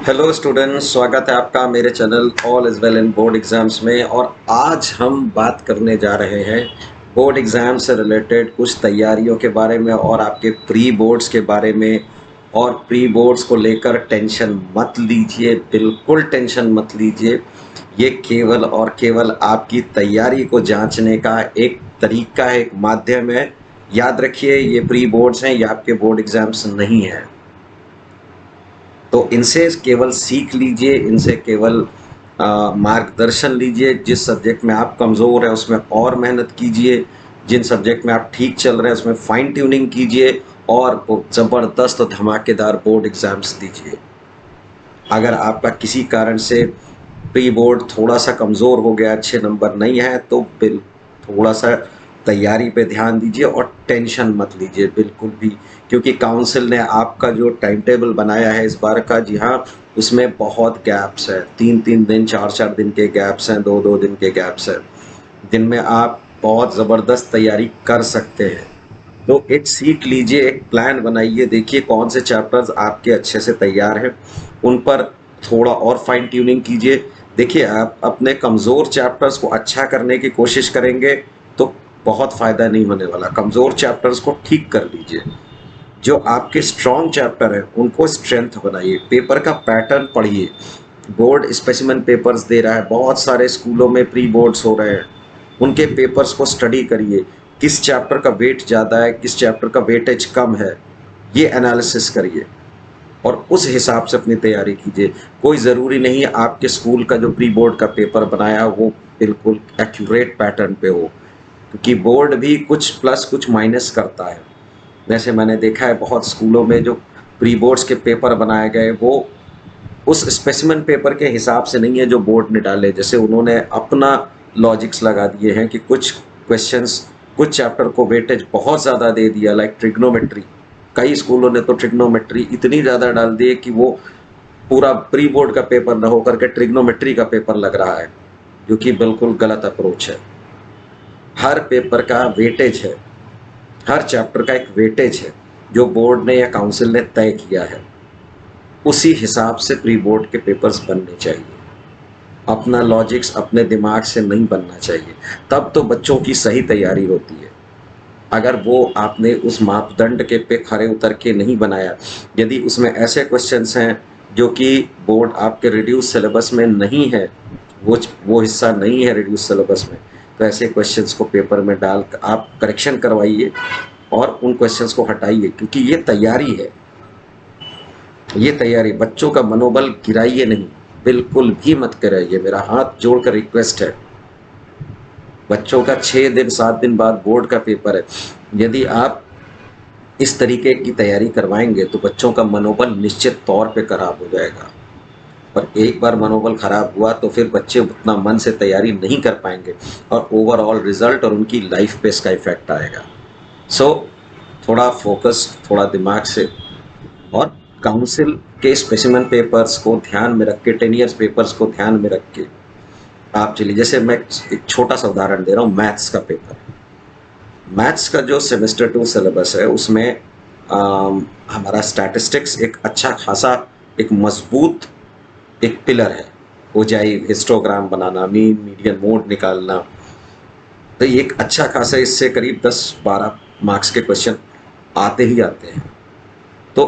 Hello students, स्वागत है आपका मेरे channel all is well in board exams में। और आज हम बात करने जा रहे हैं बोर्ड एग्ज़ाम से रिलेटेड कुछ तैयारियों के बारे में और आपके प्री बोर्ड्स के बारे में। और प्री बोर्ड्स को लेकर टेंशन मत लीजिए, बिल्कुल टेंशन मत लीजिए। ये केवल और केवल आपकी तैयारी को जांचने का एक तरीका है, एक माध्यम है। याद रखिए, ये प्री बोर्ड्स हैं, ये आपके बोर्ड एग्ज़ाम्स नहीं हैं। तो इनसे केवल सीख लीजिए, इनसे केवल मार्गदर्शन लीजिए। जिस सब्जेक्ट में आप कमज़ोर हैं उसमें और मेहनत कीजिए, जिन सब्जेक्ट में आप ठीक चल रहे हैं उसमें फाइन ट्यूनिंग कीजिए और ज़बरदस्त धमाकेदार बोर्ड एग्ज़ाम्स दीजिए। अगर आपका किसी कारण से प्री बोर्ड थोड़ा सा कमज़ोर हो गया, अच्छे नंबर नहीं है, तो थोड़ा सा तैयारी पे ध्यान दीजिए और टेंशन मत लीजिए बिल्कुल भी। क्योंकि काउंसिल ने आपका जो टाइम टेबल बनाया है इस बार का, जी हाँ, उसमें बहुत गैप्स है। 3-3 दिन, 4-4 दिन के गैप्स हैं, 2-2 दिन के गैप्स हैं, जिनमें आप बहुत ज़बरदस्त तैयारी कर सकते हैं। तो एक सीख लीजिए, एक प्लान बनाइए, देखिए कौन से चैप्टर्स आपके अच्छे से तैयार हैं, उन पर थोड़ा और फाइन ट्यूनिंग कीजिए। देखिए, आप अपने कमज़ोर चैप्टर्स को अच्छा करने की कोशिश करेंगे तो बहुत फ़ायदा नहीं होने वाला। कमज़ोर चैप्टर्स को ठीक कर लीजिए, जो आपके स्ट्रॉन्ग चैप्टर हैं उनको स्ट्रेंथ बनाइए। पेपर का पैटर्न पढ़िए, बोर्ड स्पेसिमेन पेपर्स दे रहा है, बहुत सारे स्कूलों में प्री बोर्ड्स हो रहे हैं, उनके पेपर्स को स्टडी करिए। किस चैप्टर का वेट ज़्यादा है, किस चैप्टर का वेटेज कम है, ये एनालिसिस करिए और उस हिसाब से अपनी तैयारी कीजिए। कोई ज़रूरी नहीं है आपके स्कूल का जो प्री बोर्ड का पेपर बनाया वो बिल्कुल एक्यूरेट पैटर्न पे हो, क्योंकि बोर्ड भी कुछ प्लस कुछ माइनस करता है। वैसे मैंने देखा है बहुत स्कूलों में जो प्री बोर्ड्स के पेपर बनाए गए वो उस स्पेसिमेन पेपर के हिसाब से नहीं है जो बोर्ड ने डाले। जैसे उन्होंने अपना लॉजिक्स लगा दिए हैं कि कुछ क्वेश्चंस, कुछ चैप्टर को वेटेज बहुत ज़्यादा दे दिया, लाइक ट्रिग्नोमेट्री। कई स्कूलों ने तो ट्रिग्नोमेट्री इतनी ज़्यादा डाल दी कि वो पूरा प्री बोर्ड का पेपर न होकर के ट्रिग्नोमेट्री का पेपर लग रहा है, जो कि बिल्कुल गलत अप्रोच है। हर पेपर का वेटेज है, हर चैप्टर का एक वेटेज है जो बोर्ड ने या काउंसिल ने तय किया है। उसी हिसाब से प्री बोर्ड के पेपर्स बनने चाहिए। अपना लॉजिक्स अपने दिमाग से नहीं बनना चाहिए, तब तो बच्चों की सही तैयारी होती है। अगर वो आपने उस मापदंड के पे खरे उतर के नहीं बनाया, यदि उसमें ऐसे क्वेश्चंस हैं जो कि बोर्ड आपके रिड्यूस सिलेबस में नहीं है, वो हिस्सा नहीं है रिड्यूस सिलेबस में, तो ऐसे क्वेश्चंस को पेपर में डाल आप करेक्शन करवाइए और उन क्वेश्चंस को हटाइए। क्योंकि ये तैयारी है, ये तैयारी। बच्चों का मनोबल गिराइए नहीं, बिल्कुल भी मत कराइए, मेरा हाथ जोड़कर रिक्वेस्ट है। बच्चों का 6 दिन 7 दिन बाद बोर्ड का पेपर है, यदि आप इस तरीके की तैयारी करवाएंगे तो बच्चों का मनोबल निश्चित तौर पे खराब हो जाएगा। और एक बार मनोबल खराब हुआ तो फिर बच्चे उतना मन से तैयारी नहीं कर पाएंगे और ओवरऑल रिजल्ट और उनकी लाइफ पे इसका इफेक्ट आएगा। सो थोड़ा फोकस, थोड़ा दिमाग से, और काउंसिल के स्पेसिमेन पेपर्स को ध्यान में रख के, 10 ईयर्स पेपर्स को ध्यान में रख के आप चलिए। जैसे मैं एक छोटा सा उदाहरण दे रहा हूँ, मैथ्स का पेपर। मैथ्स का जो सेमेस्टर 2 सिलेबस है उसमें हमारा स्टैटिस्टिक्स एक अच्छा खासा, एक मजबूत एक पिलर है। ओजाई हिस्टोग्राम बनाना, मीन मीडियन मोड निकालना, तो ये एक अच्छा खासा, इससे करीब 10-12 मार्क्स के क्वेश्चन आते ही आते हैं। तो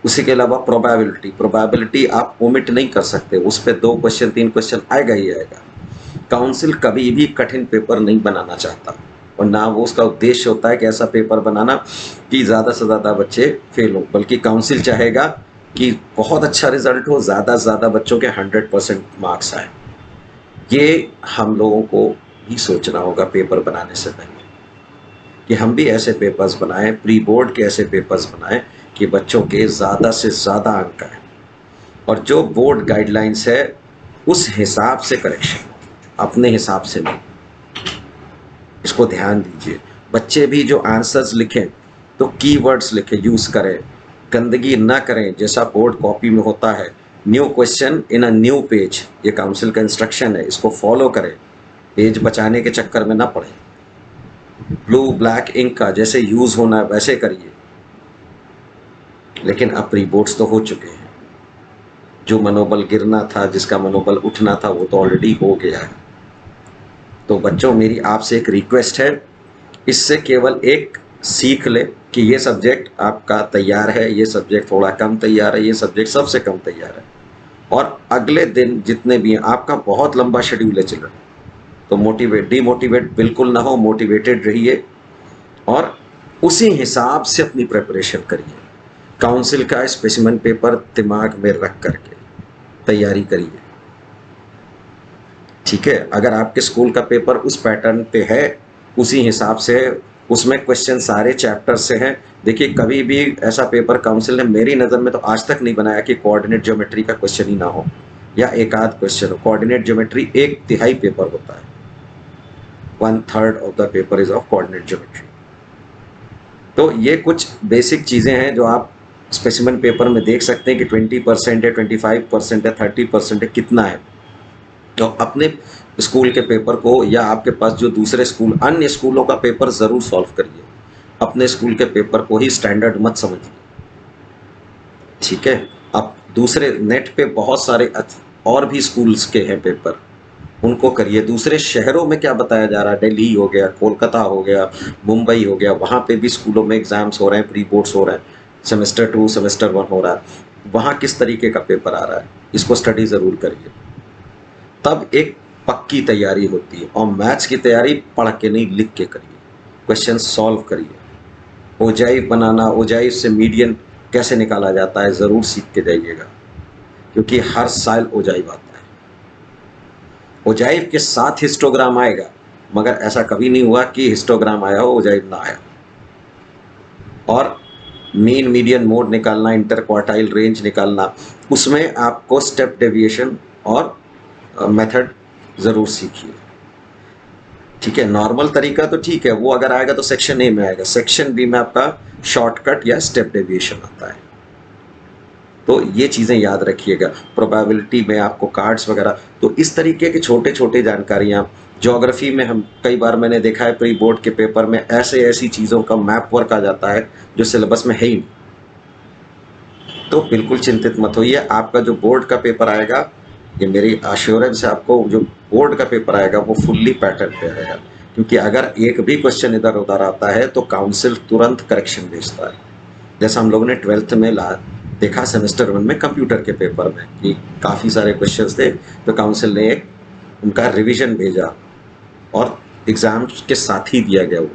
उसी के अलावा प्रोबेबिलिटी आप ओमिट नहीं कर सकते, उस पर 2 क्वेश्चन 3 क्वेश्चन आएगा ही आएगा। काउंसिल कभी भी कठिन पेपर नहीं बनाना चाहता और ना वो उसका उद्देश्य होता है कि ऐसा पेपर बनाना कि ज़्यादा से ज़्यादा बच्चे फेल हों, बल्कि काउंसिल चाहेगा कि बहुत अच्छा रिजल्ट हो, ज़्यादा से ज़्यादा बच्चों के 100% मार्क्स आए। ये हम लोगों को भी सोचना होगा पेपर बनाने से पहले कि हम भी ऐसे पेपर्स बनाएं, प्री बोर्ड के ऐसे पेपर्स बनाएं कि बच्चों के ज़्यादा से ज़्यादा अंक आए और जो बोर्ड गाइडलाइंस है उस हिसाब से करेक्शन, अपने हिसाब से नहीं। इसको ध्यान दीजिए। बच्चे भी जो आंसर्स लिखें तो कीवर्ड्स लिखें, यूज़ करें, गंदगी ना करें जैसा बोर्ड कॉपी में होता है। New question in a new page, ये काउंसिल का इंस्ट्रक्शन है, इसको फॉलो करें। पेज बचाने के चक्कर में ना पड़े। ब्लू ब्लैक इंक का जैसे यूज़ होना है वैसे करिए। लेकिन अब प्री बोर्ड्स तो हो चुके हैं, जो मनोबल गिरना था, जिसका मनोबल उठना था, वो तो ऑलरेडी हो गया है। तो बच्चों, मेरी आपसे एक रिक्वेस्ट है, इससे केवल एक सीख ले कि ये सब्जेक्ट आपका तैयार है, ये सब्जेक्ट थोड़ा कम तैयार है, ये सब्जेक्ट सबसे कम तैयार है। और अगले दिन जितने भी हैं, आपका बहुत लंबा शेड्यूल है चिल्ड्रन, तो डिमोटिवेट बिल्कुल ना हो, मोटिवेटेड रहिए और उसी हिसाब से अपनी प्रिपरेशन करिए। काउंसिल का स्पेसिमेन पेपर दिमाग में रख करके तैयारी करिए, ठीक है। अगर आपके स्कूल का पेपर उस पैटर्न पे है, उसी हिसाब से है, उसमें क्वेश्चन सारे चैप्टर से हैं। देखिए, कभी भी ऐसा पेपर काउंसिल ने मेरी नज़र में तो आज तक नहीं बनाया कि कोऑर्डिनेट ज्योमेट्री का क्वेश्चन ही ना हो या एक आध क्वेश्चन हो। कोऑर्डिनेट ज्योमेट्री 1/3 पेपर होता है, 1/3 of the paper is of coordinate geometry. तो ये कुछ बेसिक चीज़ें हैं जो आप स्पेसिमेन पेपर में देख सकते हैं कि 20% है, 25% है, 30% है, कितना है। तो अपने स्कूल के पेपर को या आपके पास जो दूसरे स्कूल, अन्य स्कूलों का पेपर ज़रूर सॉल्व करिए, अपने स्कूल के पेपर को ही स्टैंडर्ड मत समझिए, ठीक है। अब दूसरे नेट पे बहुत सारे और भी स्कूल्स के हैं पेपर, उनको करिए। दूसरे शहरों में क्या बताया जा रहा है, दिल्ली हो गया, कोलकाता हो गया, मुंबई हो गया, वहाँ पे भी स्कूलों में एग्जाम्स हो रहे हैं, प्री बोर्ड्स हो रहे हैं, सेमेस्टर 2 सेमेस्टर 1 हो रहा है, वहाँ किस तरीके का पेपर आ रहा है, इसको स्टडी ज़रूर करिए। तब एक पक्की तैयारी होती है। और मैथ्स की तैयारी पढ़ के नहीं, लिख के करिए, क्वेश्चन सॉल्व करिए। ओजाइव बनाना, ओजाइव से मीडियन कैसे निकाला जाता है, ज़रूर सीख के जाइएगा, क्योंकि हर साल ओजाइव आता है। ओजाइव के साथ हिस्टोग्राम आएगा, मगर ऐसा कभी नहीं हुआ कि हिस्टोग्राम आया हो ओजाइव ना आया। और मीन मीडियन मोड निकालना, इंटर क्वार्टाइल रेंज निकालना, उसमें आपको स्टेप डेविएशन और मेथड ज़रूर सीखिए, ठीक है। नॉर्मल तरीका तो ठीक है, वो अगर आएगा तो सेक्शन ए में आएगा, सेक्शन बी में आपका शॉर्टकट या स्टेप डेविएशन आता है। तो ये चीज़ें याद रखिएगा। प्रोबेबिलिटी में आपको कार्ड्स वगैरह, तो इस तरीके के छोटे छोटे जानकारियाँ। ज्योग्राफी में हम कई बार मैंने देखा है प्री बोर्ड के पेपर में ऐसी चीज़ों का मैप वर्क आ जाता है जो सिलेबस में है ही नहीं। तो बिल्कुल चिंतित मत होइए, आपका जो बोर्ड का पेपर आएगा, ये मेरी अश्योरेंस है आपको, जो बोर्ड का पेपर आएगा वो फुल्ली पैटर्न पे आएगा। क्योंकि अगर एक भी क्वेश्चन इधर उधर आता है तो काउंसिल तुरंत करेक्शन भेजता है। जैसा हम लोगों ने 12th में देखा सेमेस्टर 1 में कंप्यूटर के पेपर में कि काफ़ी सारे क्वेश्चंस थे, तो काउंसिल ने एक उनका रिवीजन भेजा और एग्ज़ाम के साथ ही दिया गया वो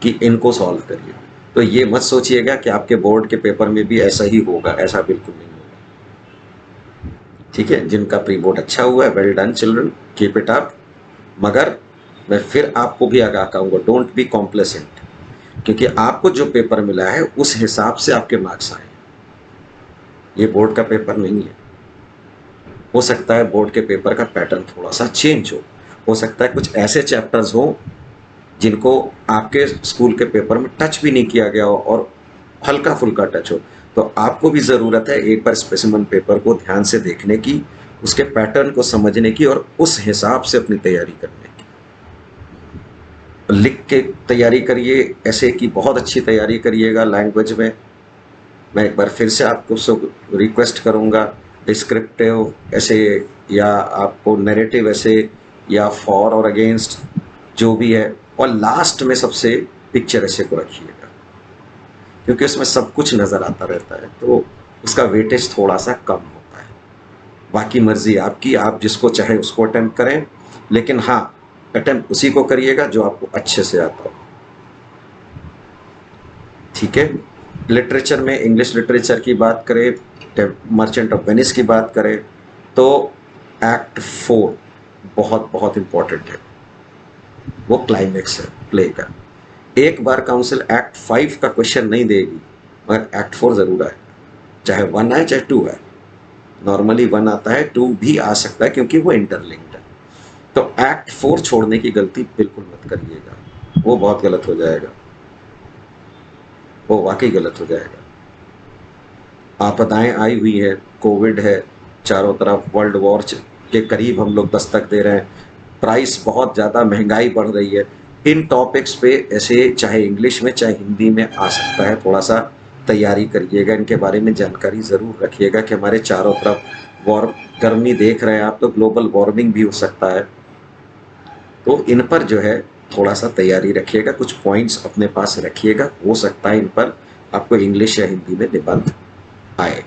कि इनको सॉल्व करिए। तो ये मत सोचिएगा कि आपके बोर्ड के पेपर में भी ऐसा ही होगा, ऐसा बिल्कुल नहीं होगा, ठीक है। जिनका प्री बोर्ड अच्छा हुआ है, well done children, keep it up. मगर मैं फिर आपको भी आगाह कहूँगा, डोंट बी कॉम्प्लेसेंट, क्योंकि आपको जो पेपर मिला है उस हिसाब से आपके मार्क्स आए। ये बोर्ड का पेपर नहीं है। हो सकता है बोर्ड के पेपर का पैटर्न थोड़ा सा चेंज हो सकता है कुछ ऐसे चैप्टर्स हो जिनको आपके स्कूल के पेपर में टच भी नहीं किया गया हो और हल्का फुल्का टच हो। तो आपको भी ज़रूरत है एक बार स्पेसिमेन पेपर को ध्यान से देखने की, उसके पैटर्न को समझने की और उस हिसाब से अपनी तैयारी करने की। लिख के तैयारी करिए, ऐसे की बहुत अच्छी तैयारी करिएगा लैंग्वेज में। मैं एक बार फिर से आपको सब रिक्वेस्ट करूँगा, डिस्क्रिप्टिव ऐसे या आपको नैरेटिव ऐसे या फॉर और अगेंस्ट जो भी है, और लास्ट में सबसे पिक्चर ऐसे को रखिएगा, क्योंकि उसमें सब कुछ नज़र आता रहता है तो उसका वेटेज थोड़ा सा कम होता है। बाकी मर्जी आपकी, आप जिसको चाहे उसको अटेम्प्ट करें, लेकिन हाँ, अटेम्प्ट उसी को करिएगा जो आपको अच्छे से आता हो, ठीक है। लिटरेचर में इंग्लिश लिटरेचर की बात करें, मर्चेंट ऑफ वेनिस की बात करें, तो एक्ट 4 बहुत बहुत इम्पॉर्टेंट है, वो क्लाइमेक्स है प्ले का। एक बार काउंसिल एक्ट 5 का क्वेश्चन नहीं देगी, मगर एक्ट 4 ज़रूर आए, चाहे 1 आए चाहे 2 आए। नॉर्मली 1 आता है, 2 भी आ सकता है क्योंकि वो इंटरलिंक्ड है। तो एक्ट 4 छोड़ने की गलती बिल्कुल मत करिएगा, वो बहुत गलत हो जाएगा, वो वाकई गलत हो जाएगा। आपदाएं आई हुई है, कोविड है, चारों तरफ वर्ल्ड वॉर के करीब हम लोग दस्तक दे रहे हैं, प्राइस बहुत ज़्यादा, महंगाई बढ़ रही है। इन टॉपिक्स पे ऐसे चाहे इंग्लिश में चाहे हिंदी में आ सकता है, थोड़ा सा तैयारी करिएगा, इनके बारे में जानकारी ज़रूर रखिएगा कि हमारे चारों तरफ गर्मी देख रहे हैं आप, तो ग्लोबल वार्मिंग भी हो सकता है। तो इन पर जो है थोड़ा सा तैयारी रखिएगा, कुछ पॉइंट्स अपने पास रखिएगा, हो सकता है इन पर आपको इंग्लिश या हिंदी में निबंध आए।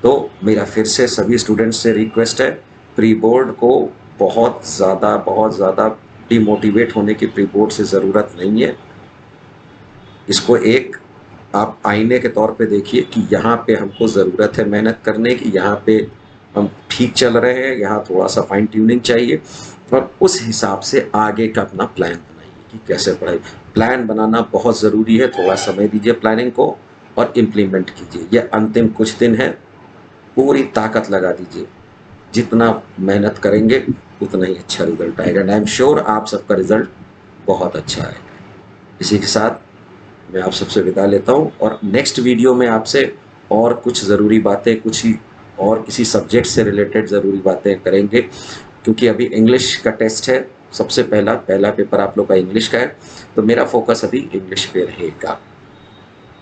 तो मेरा फिर से सभी स्टूडेंट्स से रिक्वेस्ट है, प्री बोर्ड को बहुत ज़्यादा डिमोटिवेट होने की प्री बोर्ड से ज़रूरत नहीं है। इसको एक आप आईने के तौर पे देखिए कि यहाँ पे हमको ज़रूरत है मेहनत करने की, यहाँ पे हम ठीक चल रहे हैं, यहाँ थोड़ा सा फाइन ट्यूनिंग चाहिए, और उस हिसाब से आगे का अपना प्लान बनाइए कि कैसे पढ़ाई। प्लान बनाना बहुत ज़रूरी है, थोड़ा समय दीजिए प्लानिंग को और इम्प्लीमेंट कीजिए। ये अंतिम कुछ दिन है, पूरी ताकत लगा दीजिए, जितना मेहनत करेंगे उतना ही अच्छा रिजल्ट आएगा। एंड आई एम श्योर आप सबका रिजल्ट बहुत अच्छा आएगा। इसी के साथ मैं आप सबसे विदा लेता हूँ, और नेक्स्ट वीडियो में आपसे और कुछ ज़रूरी बातें, कुछ ही और किसी सब्जेक्ट से रिलेटेड ज़रूरी बातें करेंगे, क्योंकि अभी इंग्लिश का टेस्ट है। सबसे पहला पेपर आप लोग का इंग्लिश का है, तो मेरा फोकस अभी इंग्लिश पे रहेगा।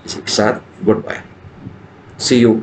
इसी के साथ गुड बाय, सी यू।